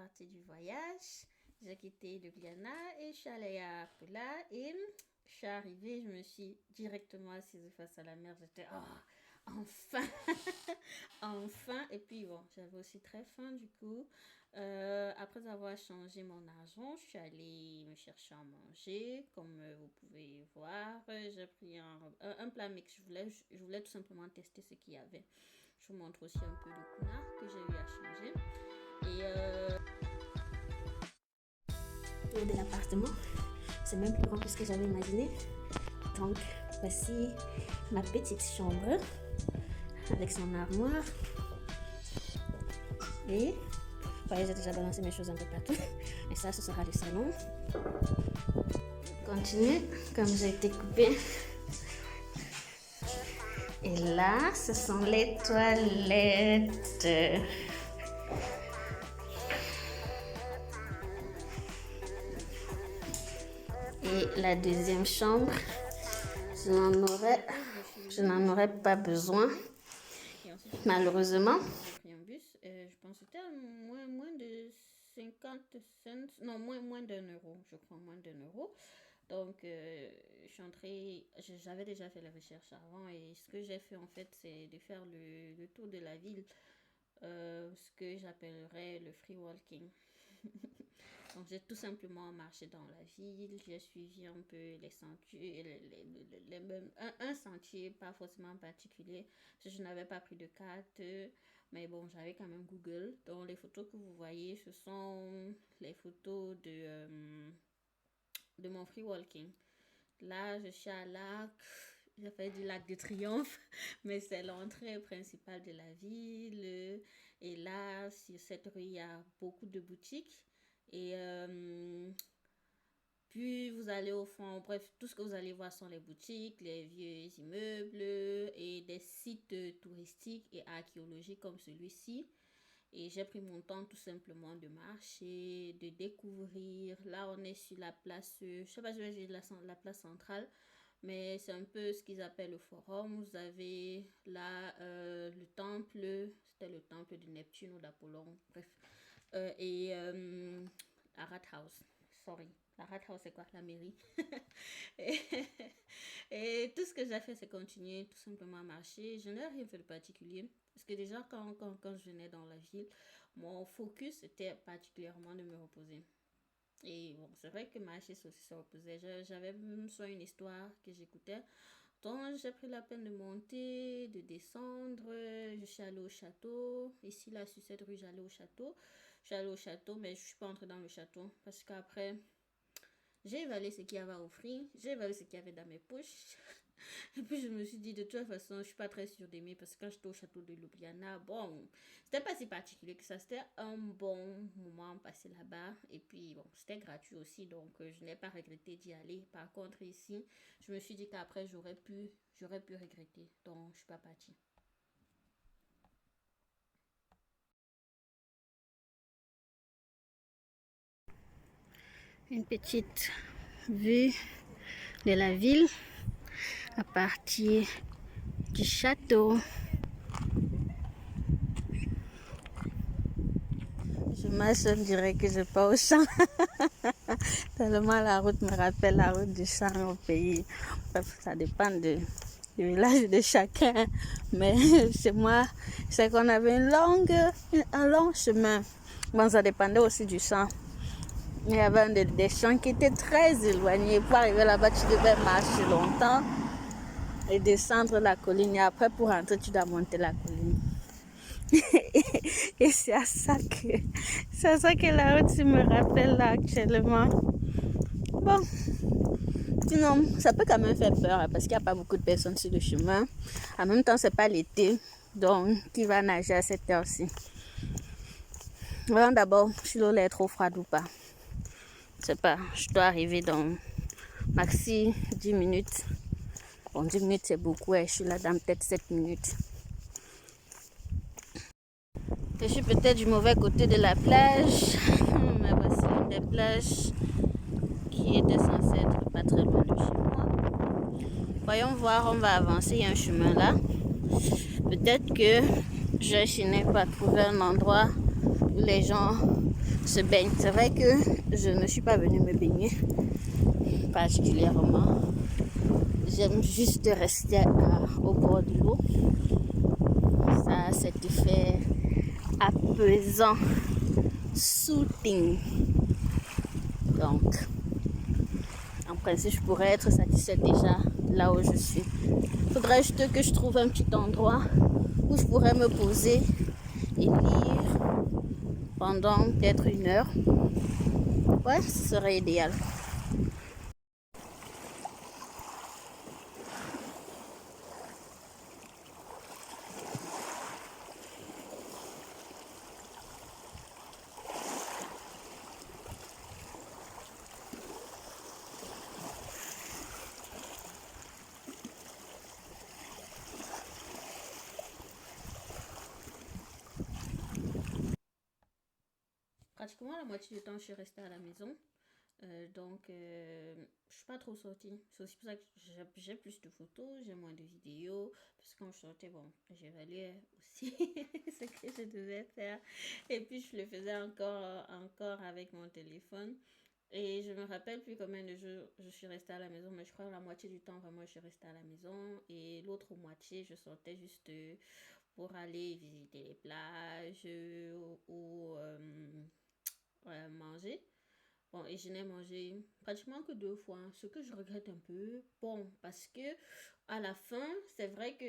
partie du voyage. J'ai quitté Ljubljana et je suis allée à Pula et je suis arrivée, je me suis directement assise face à la mer. J'étais, oh, enfin, enfin. Et puis bon, j'avais aussi très faim du coup. Après avoir changé mon argent, je suis allée me chercher à manger. Comme vous pouvez voir, j'ai pris un plat mix. Je voulais tout simplement tester ce qu'il y avait. Je vous montre aussi un peu le kuna que j'ai eu à changer. Et de l'appartement, c'est même plus grand que ce que j'avais imaginé. Donc, voici ma petite chambre avec son armoire. Et vous voyez, j'ai déjà balancé mes choses un peu partout. Et ça, ce sera le salon. Continue, comme j'ai été coupée. Et là, ce sont les toilettes. Et la deuxième chambre, je n'en aurais pas besoin, malheureusement. J'ai pris un bus, je pense que c'était moins de 50 cents, non, moins d'1 euro, je crois, moins d'1 euro. Donc, je suis entrée, j'avais déjà fait les recherches avant et ce que j'ai fait en fait, c'est de faire le tour de la ville, ce que j'appellerais le free walking. Donc, j'ai tout simplement marché dans la ville, j'ai suivi un peu les sentiers, un sentier pas forcément particulier, parce que je n'avais pas pris de carte, mais bon, j'avais quand même Google. Donc, les photos que vous voyez, ce sont les photos de mon free walking. Là, je suis à Lac, j'ai fait du Lac de Triomphe, mais c'est l'entrée principale de la ville. Et là, sur cette rue, il y a beaucoup de boutiques. Et puis vous allez au fond, bref, tout ce que vous allez voir sont les boutiques, les vieux immeubles et des sites touristiques et archéologiques comme celui-ci. Et j'ai pris mon temps tout simplement de marcher, de découvrir. Là, on est sur la place, je sais pas si je vais dire la place centrale, mais c'est un peu ce qu'ils appellent le forum. Vous avez là le temple, c'était le temple de Neptune ou d'Apollon, bref. Et la Rathaus, sorry. La Rathaus, c'est quoi? La mairie. et, et tout ce que j'ai fait, c'est continuer tout simplement à marcher. Je n'ai rien fait de particulier. Parce que déjà, quand je venais dans la ville, mon focus était particulièrement de me reposer. Et bon, c'est vrai que marcher, c'est aussi se reposer. J'avais soit une histoire que j'écoutais. Donc, j'ai pris la peine de monter, de descendre. Je suis allée au château. Ici, là, sur cette rue, j'allais au château. Je suis allée au château, mais je ne suis pas entrée dans le château. Parce qu'après, j'ai évalué ce qu'il y avait à offrir. J'ai évalué ce qu'il y avait dans mes poches. Et puis je me suis dit, de toute façon, je suis pas très sûre d'aimer parce que quand j'étais au château de Ljubljana, bon, c'était pas si particulier que ça. C'était un bon moment passé là-bas. Et puis, bon, c'était gratuit aussi, donc je n'ai pas regretté d'y aller. Par contre, ici, je me suis dit qu'après, j'aurais pu regretter. Donc, je suis pas partie. Une petite vue de la ville à partir du château. Je marche, on dirait que je pars au champ. Tellement la route me rappelle la route du champ au pays. Bref, ça dépend du village de chacun. Mais chez moi, c'est qu'on avait un long chemin. Bon, ça dépendait aussi du champ. Il y avait des champs qui étaient très éloignés. Pour arriver là-bas, tu devais marcher longtemps et descendre la colline. Et après, pour rentrer, tu dois monter la colline. Et c'est à ça que la route me rappelle là actuellement. Bon, sinon, ça peut quand même faire peur parce qu'il n'y a pas beaucoup de personnes sur le chemin. En même temps, c'est pas l'été, donc qui va nager à cette heure-ci. Voyons d'abord si l'eau est trop froide ou pas. Je sais pas, je dois arriver dans maxi 10 minutes. Bon, 10 minutes c'est beaucoup, je suis là dans peut-être 7 minutes. Je suis peut-être du mauvais côté de la plage, mais voici une des plages qui était censée être pas très loin de chez moi. Voyons voir, on va avancer, il y a un chemin là. Peut-être que je finis par trouver un endroit où les gens se baigne. C'est vrai que je ne suis pas venue me baigner particulièrement. J'aime juste rester au bord de l'eau. Ça a cet effet apaisant, soothing. Donc, en principe, je pourrais être satisfaite déjà là où je suis. Il faudrait juste que je trouve un petit endroit où je pourrais me poser et lire pendant peut-être 1 heure. Ouais, ce serait idéal. Pratiquement la moitié du temps, je suis restée à la maison. Donc, je suis pas trop sortie. C'est aussi pour ça que j'ai plus de photos, j'ai moins de vidéos. Parce que quand je sortais, bon, j'évaluais aussi ce que je devais faire. Et puis, je le faisais encore avec mon téléphone. Et je me rappelle plus combien de jours je suis restée à la maison, mais je crois que la moitié du temps, vraiment, je suis restée à la maison. Et l'autre moitié, je sortais juste pour aller visiter les plages ou manger. Bon, et je n'ai mangé pratiquement que 2 fois, ce que je regrette un peu. Bon, parce que à la fin, c'est vrai que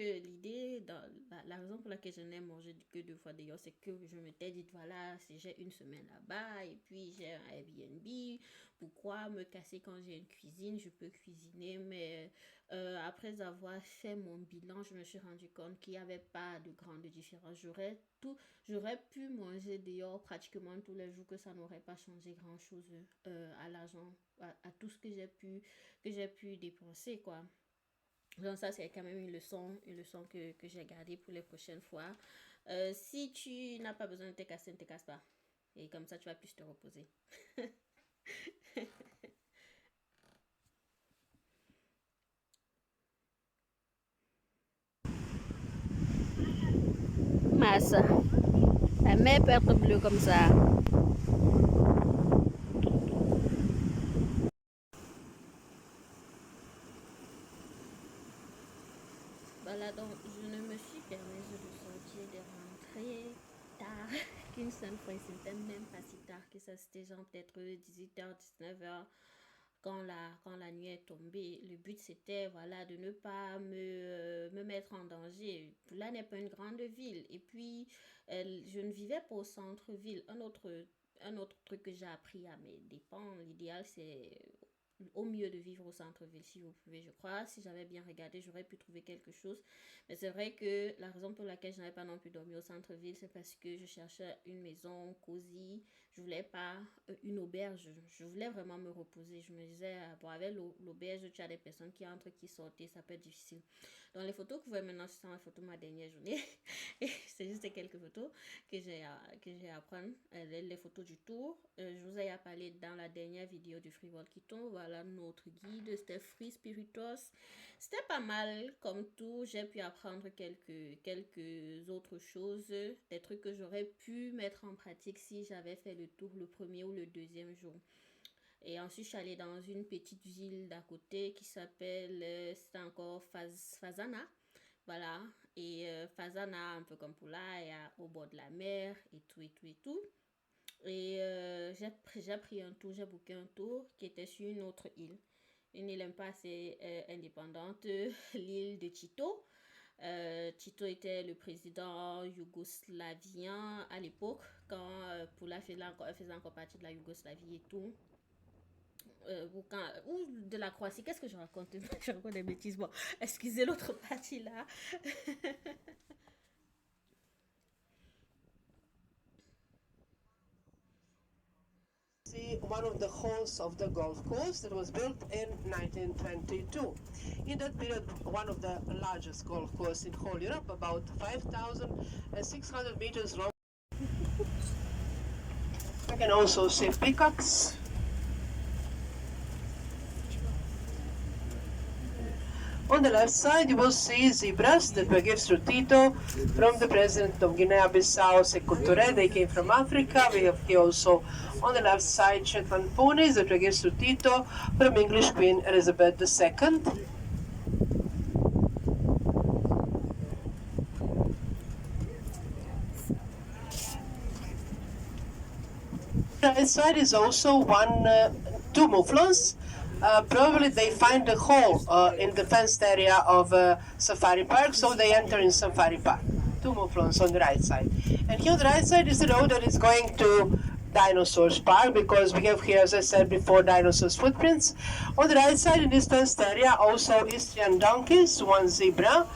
la raison pour laquelle je n'ai mangé que 2 fois d'ailleurs, c'est que je m'étais dit, voilà, si j'ai une semaine là-bas et puis j'ai un Airbnb, pourquoi me casser quand j'ai une cuisine, je peux cuisiner, mais après avoir fait mon bilan, je me suis rendu compte qu'il n'y avait pas de grande différence. J'aurais pu manger dehors pratiquement tous les jours, que ça n'aurait pas changé grand-chose à l'argent, à tout ce que j'ai pu dépenser, quoi. Donc ça, c'est quand même une leçon que j'ai gardée pour les prochaines fois. Si tu n'as pas besoin de te casser, ne te casse pas. Et comme ça, tu vas plus te reposer. Massa, la mer peut être bleue comme ça. Voilà, donc je ne me suis permise de sortir, de rentrer tard qu'une seule fois. Et c'était même pas si tard que ça, c'était genre peut-être 18h, 19h quand la nuit est tombée. Le but c'était voilà de ne pas me mettre en danger. Là n'est pas une grande ville. Et puis, je ne vivais pas au centre-ville. Un autre truc que j'ai appris à mes dépens, l'idéal c'est au mieux de vivre au centre-ville si vous pouvez, je crois. Si j'avais bien regardé, j'aurais pu trouver quelque chose. Mais c'est vrai que la raison pour laquelle je n'avais pas non plus dormi au centre-ville, c'est parce que je cherchais une maison cosy. Je voulais pas une auberge. Je voulais vraiment me reposer. Je me disais, bon, avec l'auberge, tu as des personnes qui entrent, qui sortent, et ça peut être difficile. Dans les photos que vous voyez maintenant, ce sont les photos de ma dernière journée. C'est juste quelques photos que j'ai à prendre. Les photos du tour. Je vous ai parlé dans la dernière vidéo du Free World qui tombe. Voilà notre guide. C'était Free Spiritus. C'était pas mal comme tout. J'ai pu apprendre quelques autres choses. Des trucs que j'aurais pu mettre en pratique si j'avais fait le tour le premier ou le deuxième jour. Et ensuite, je suis allée dans une petite ville d'à côté qui s'appelle, c'est encore Fazana. Voilà. Et Fazana, un peu comme Poula, est au bord de la mer et tout et tout et tout. Et j'ai pris un tour, j'ai booké un tour qui était sur une autre île. Une île un peu assez indépendante, l'île de Tito. Tito était le président yougoslavien à l'époque, quand Poula faisait encore partie de la Yougoslavie et tout. Ou de la Croatie, qu'est-ce que je raconte? Je raconte des bêtises. Bon, excusez l'autre partie là. See one of the halls of the golf course that was built in 1922. In that period, one of the largest golf courses in whole Europe, about 5,600 meters long. You can also see peacocks. On the left side, you will see zebras that were gifts to Tito from the president of Guinea-Bissau, Sekou Touré. They came from Africa. We have here also on the left side Shetland ponies that were gifts to Tito from English Queen Elizabeth II. Right side is also two mouflons. Probably they find a hole in the fenced area of Safari Park, so they enter in Safari Park. Two mouflons on the right side. And here on the right side is the road that is going to Dinosaurs Park, because we have here, as I said before, dinosaurs footprints. On the right side in this fenced area also Istrian donkeys, one zebra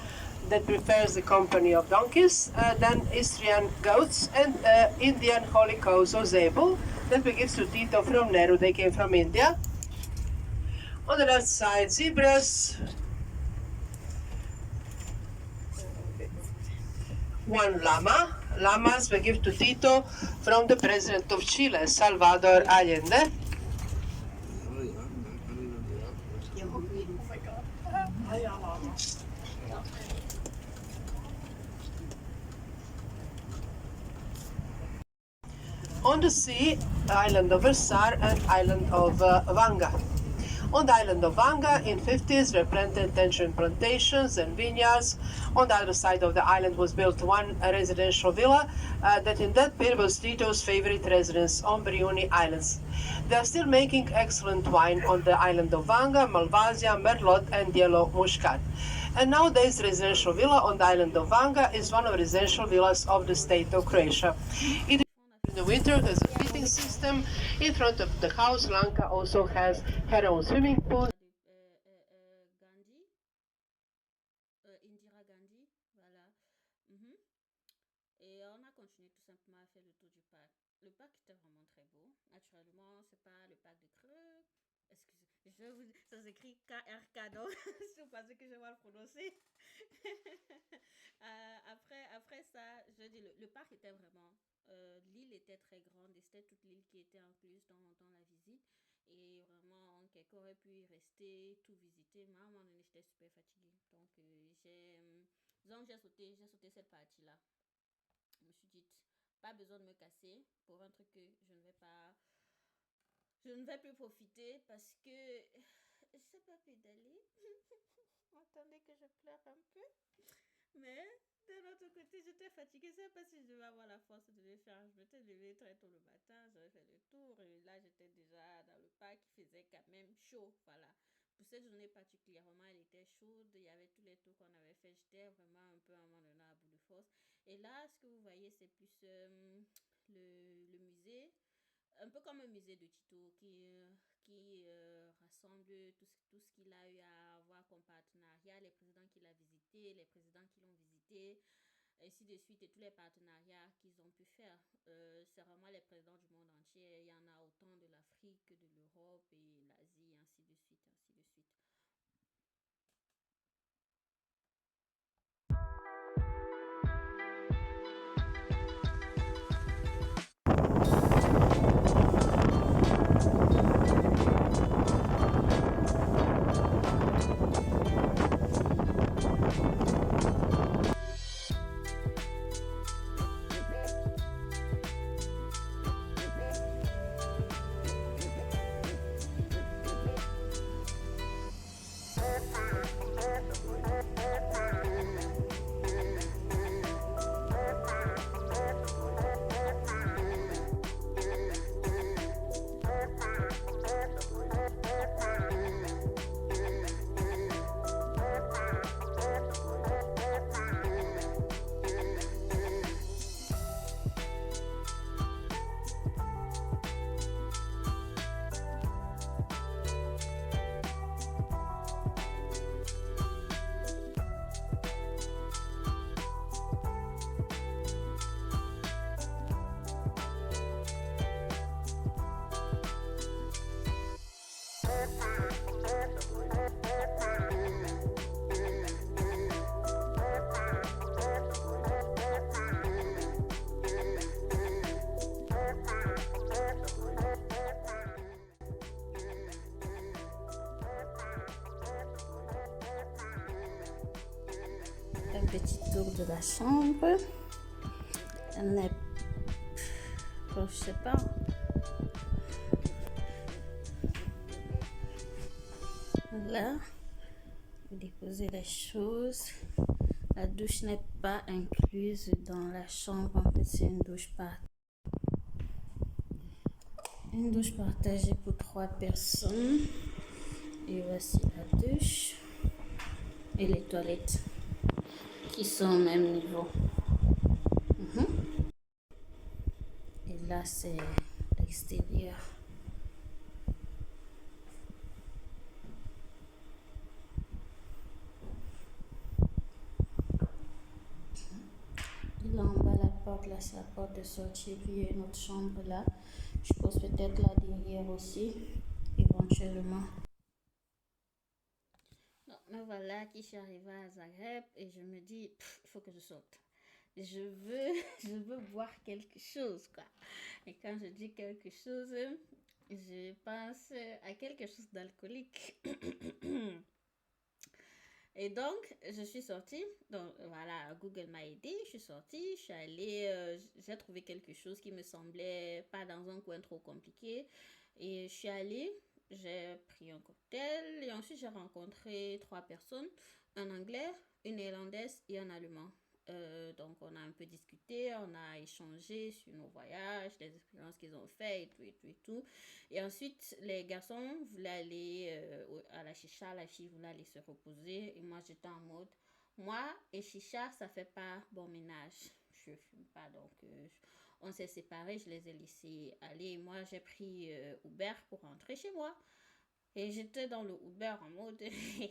that prefers the company of donkeys, then Istrian goats, and Indian holy cows or zebu that we give to Tito from Nehru. They came from India. On the left side, zebras, one llama. Llamas we give to Tito from the president of Chile, Salvador Allende. On the sea, island of Versar and island of Vanga. On the island of Vanga, in 50s, were planted tangerine plantations and vineyards. On the other side of the island was built one residential villa that in that period was Tito's favorite residence on Brioni Islands. They are still making excellent wine on the island of Vanga, Malvasia, Merlot, and Yellow Muscat. And nowadays, the residential villa on the island of Vanga is one of the residential villas of the state of Croatia. In the winter, there's a heating system. In front of the house, Lanka also has her own swimming pool. Gandhi, Indira Gandhi, voilà. Mhm. Et on a continué tout simplement à faire le tour du parc. Le parc était vraiment très beau. Naturellement, c'est pas le parc de Creux. Excusez, ça s'écrit KRK, donc si vous pensez que je vais mal prononcer. Après ça, je dis le parc était vraiment. L'île était très grande et c'était toute l'île qui était incluse dans la visite. Et vraiment, quelqu'un aurait pu y rester, tout visiter. Mais à un moment donné, j'étais super fatiguée. Donc, j'ai sauté cette partie-là. Je me suis dit, pas besoin de me casser pour un truc que je ne vais plus profiter parce que je sais pas pédaler. Attendez que je pleure un peu. Mais de l'autre côté, j'étais fatiguée. Je ne sais pas si je vais avoir la force de le faire. Je m'étais levée très tôt le matin, j'avais fait le tour et là j'étais déjà dans le parc. Il faisait quand même chaud. Voilà. Pour cette journée particulièrement, elle était chaude. Il y avait tous les tours qu'on avait fait. J'étais vraiment un peu à un moment donné à bout de force. Et là, ce que vous voyez, c'est plus le musée. Un peu comme un musée de Tito qui rassemble tout ce qu'il a eu à avoir comme partenariat, les présidents qu'il a visités, les présidents qui l'ont visité, ainsi de suite, et tous les partenariats qu'ils ont pu faire. C'est vraiment les présidents du monde entier. Il y en a autant de l'Afrique que de l'Europe et l'Asie, ainsi de suite, ainsi de suite. petit tour de la chambre. Elle n'est... Bon, je sais pas. Là, vous déposez les choses. La douche n'est pas incluse dans la chambre. En fait, c'est une douche partagée pour 3 personnes. Et voici la douche et les toilettes qui sont au même niveau. Et là, c'est l'extérieur. Là en bas, la porte, là, c'est la porte de sortie. Puis il y a une autre chambre là. Je pense peut-être là derrière aussi, éventuellement. Non, mais voilà, qui je suis arrivée à Zagreb et je me dis, il faut que je sorte. Je veux boire quelque chose, quoi. Et quand je dis quelque chose, je pense à quelque chose d'alcoolique. Et donc, je suis sortie. Donc, voilà, Google m'a aidé. Je suis sortie. Je suis allée. J'ai trouvé quelque chose qui me semblait pas dans un coin trop compliqué. Et je suis allée. J'ai pris un cocktail. Et ensuite, j'ai rencontré 3 personnes: un anglais, une néerlandaise et un allemand. Donc, on a un peu discuté, on a échangé sur nos voyages, les expériences qu'ils ont fait et tout, et tout, et tout. Et ensuite, les garçons voulaient aller à la chicha, la fille voulait aller se reposer. Et moi, j'étais en mode, moi et chicha, ça fait pas bon ménage. Je fume pas, donc on s'est séparés, je les ai laissés aller. Moi, j'ai pris Uber pour rentrer chez moi. Et j'étais dans le Uber en mode si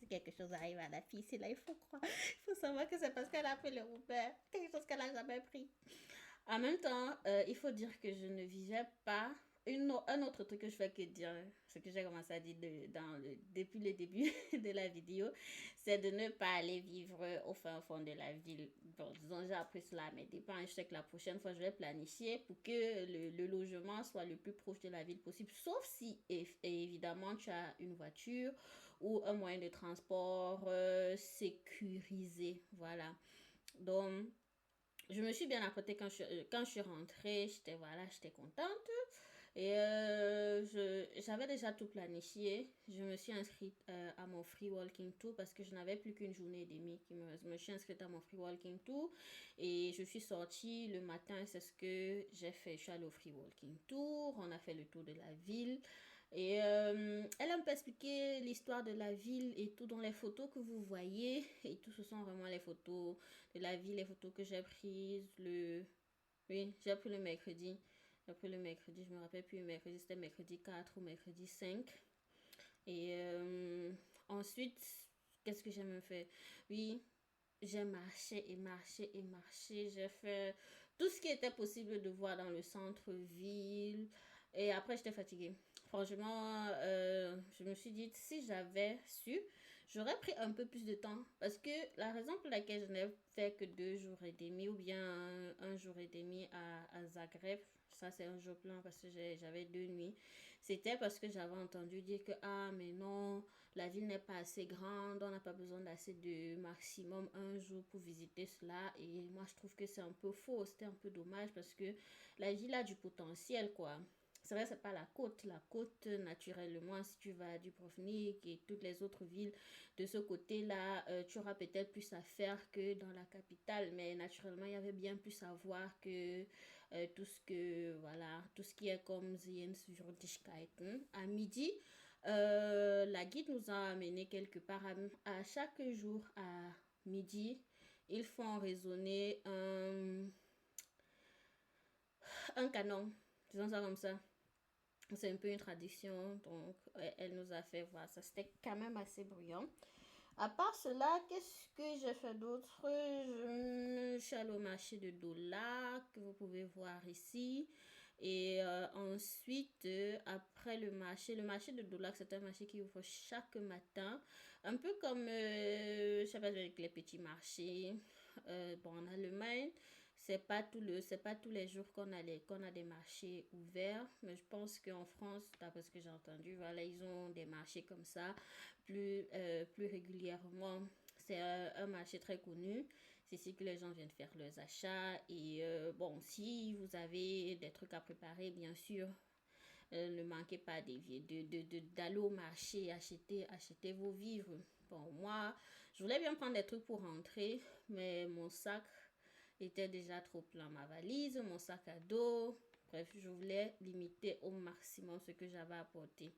quelque chose arrive à la fille, c'est là, il faut croire. Il faut savoir que c'est parce qu'elle a pris le Uber. Quelque chose qu'elle n'a jamais pris. En même temps, il faut dire que je ne vivais pas. Un autre truc que je fais que dire, ce que j'ai commencé à dire depuis le début de la vidéo, c'est de ne pas aller vivre au fin fond de la ville. Bon, disons, j'ai appris cela à mes dépens. Je sais que la prochaine fois, je vais planifier pour que le logement soit le plus proche de la ville possible. Sauf si, évidemment, tu as une voiture ou un moyen de transport sécurisé. Voilà. Donc, je me suis bien apprêtée quand je suis rentrée. J'étais contente. Et j'avais déjà tout planifié. Je me suis inscrite à mon free walking tour parce que je n'avais plus qu'une journée et demie. Je me suis inscrite à mon free walking tour et je suis sortie le matin. C'est ce que j'ai fait. Je suis allée au free walking tour. On a fait le tour de la ville. Et elle a un peu expliqué l'histoire de la ville et tout dans les photos que vous voyez. Et tout ce sont vraiment les photos de la ville, les photos que j'ai prises Oui, j'ai pris le mercredi. Après le mercredi, je me rappelle plus, le mercredi c'était mercredi 4 ou mercredi 5. Et ensuite, qu'est-ce que j'ai même fait? Oui, j'ai marché et marché et marché. J'ai fait tout ce qui était possible de voir dans le centre-ville. Et après, j'étais fatiguée. Franchement, je me suis dit, si j'avais su, j'aurais pris un peu plus de temps. Parce que la raison pour laquelle je n'ai fait que 2 jours et demi ou bien un jour et demi à Zagreb, ça c'est un jour plein parce que j'avais 2 nuits, c'était parce que j'avais entendu dire que, ah, mais non, la ville n'est pas assez grande, on n'a pas besoin d'assez de maximum un jour pour visiter cela. Et moi, je trouve que c'est un peu faux, c'était un peu dommage parce que la ville a du potentiel, quoi. C'est vrai, c'est pas la côte. La côte, naturellement, si tu vas à Dubrovnik et toutes les autres villes de ce côté-là, tu auras peut-être plus à faire que dans la capitale. Mais naturellement, il y avait bien plus à voir que tout ce qui est comme Sehenswürdigkeiten. À midi, la guide nous a amené quelque part à chaque jour à midi. Ils font résonner un canon, disons ça comme ça. C'est un peu une tradition, donc elle nous a fait voir ça. C'était quand même assez bruyant. À part cela, qu'est-ce que j'ai fait d'autre? Je suis allée au marché de Dola, que vous pouvez voir ici. Et ensuite, après le marché de Dola, c'est un marché qui ouvre chaque matin. Un peu comme, je sais pas, avec les petits marchés. Bon, en Allemagne, c'est pas tous les jours qu'on a des marchés ouverts, mais je pense qu'en France, d'après ce que j'ai entendu, voilà, ils ont des marchés comme ça plus régulièrement. c'est un marché très connu. C'est ici que les gens viennent faire leurs achats. Et bon, si vous avez des trucs à préparer, bien sûr, ne manquez pas d'aller au marché, acheter vos vivres. Bon, moi, je voulais bien prendre des trucs pour rentrer, mais mon sac était déjà trop plein. Ma valise, mon sac à dos. Bref, je voulais limiter au maximum ce que j'avais apporté.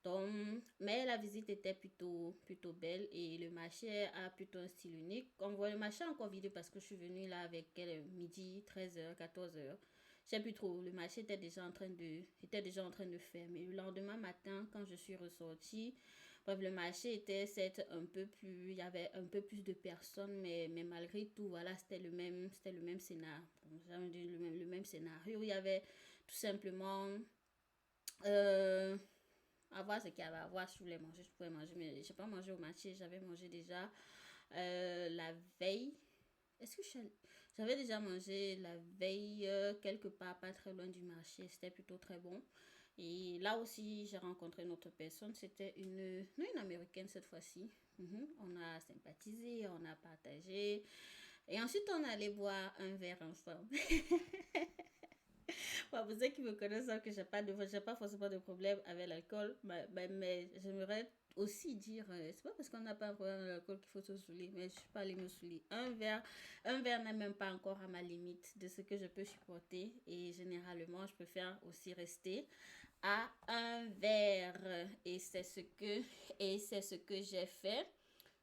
Donc, mais la visite était plutôt belle et le marché a plutôt un style unique. On voit le marché encore vide parce que je suis venue là avec midi, 13h, 14h. Je sais plus trop, le marché était déjà en train de fermer. Le lendemain matin, quand je suis ressortie, bref, le marché était certes un peu plus, il y avait un peu plus de personnes, mais malgré tout, voilà, c'était le même scénario. Bon, le même scénario. Il y avait tout simplement, à voir ce qu'il y avait à voir. Si je voulais manger, je pouvais manger, mais je n'ai pas mangé au marché. J'avais mangé déjà la veille. Est-ce que j'avais déjà mangé la veille quelque part, pas très loin du marché. C'était plutôt très bon. Et là aussi, j'ai rencontré une autre personne. C'était une américaine cette fois-ci. On a sympathisé, on a partagé. Et ensuite, on allait boire un verre ensemble. Bon, pour ceux qui me connaissent savent que j'ai pas forcément de problème avec l'alcool, mais j'aimerais aussi dire, c'est pas parce qu'on n'a pas un problème avec l'alcool qu'il faut se saouler, mais je suis pas allée me saouler. Un verre n'est même pas encore à ma limite de ce que je peux supporter et généralement je préfère aussi rester à un verre et c'est ce que j'ai fait.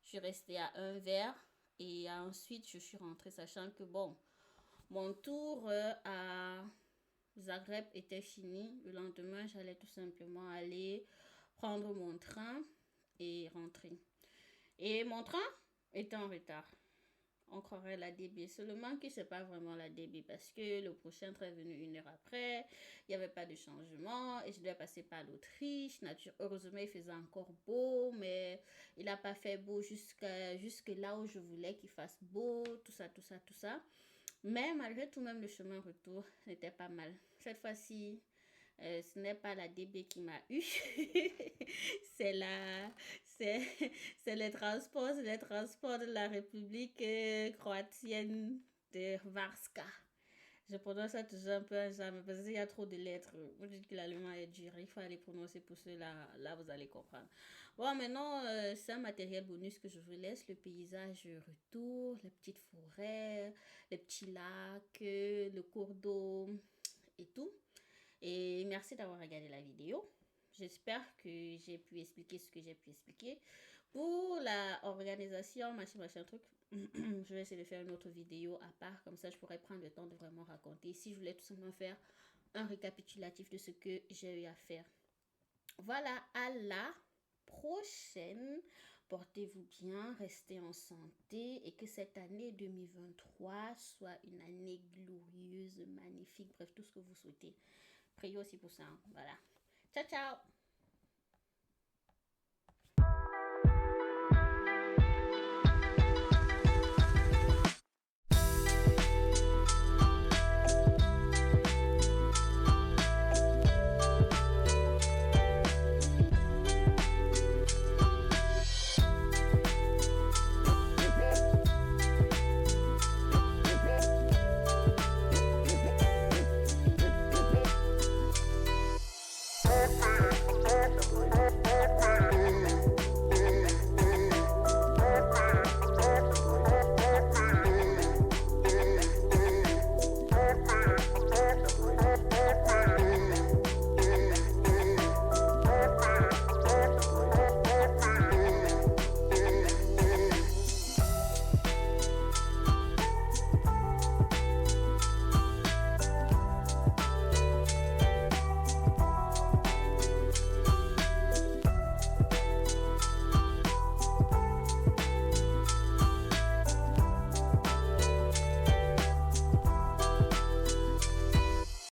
Je suis restée à un verre et ensuite je suis rentrée sachant que bon, mon tour à Zagreb était fini. Le lendemain, j'allais tout simplement aller prendre mon train et rentrer. Et mon train était en retard. On croirait la DB. Seulement que c'est pas vraiment la DB parce que le prochain train est venu 1 heure après. Il n'y avait pas de changement et je devais passer par l'Autriche. Heureusement, il faisait encore beau, mais il n'a pas fait beau jusque là où je voulais qu'il fasse beau. Tout ça, tout ça, tout ça. Mais malgré tout, même le chemin retour était pas mal. Cette fois-ci, ce n'est pas la DB qui m'a eu. c'est la, c'est, c'est les transports de la République croatienne de Varska. Je prononce ça toujours un peu ensemble parce qu'il y a trop de lettres. Vous dites que l'allemand est dur. Il faut aller prononcer pour cela. Là, vous allez comprendre. Bon, maintenant, c'est un matériel bonus que je vous laisse. Le paysage retour, les petites forêts, les petits lacs, le cours d'eau et tout. Et merci d'avoir regardé la vidéo. J'espère que j'ai pu expliquer ce que j'ai pu expliquer. Pour la organisation, machin truc, je vais essayer de faire une autre vidéo à part. Comme ça, je pourrais prendre le temps de vraiment raconter. Si je voulais tout simplement faire un récapitulatif de ce que j'ai eu à faire. Voilà, à la prochaine. Portez-vous bien, restez en santé et que cette année 2023 soit une année glorieuse, magnifique, bref, tout ce que vous souhaitez. Priez aussi pour ça. Voilà. Ciao, ciao!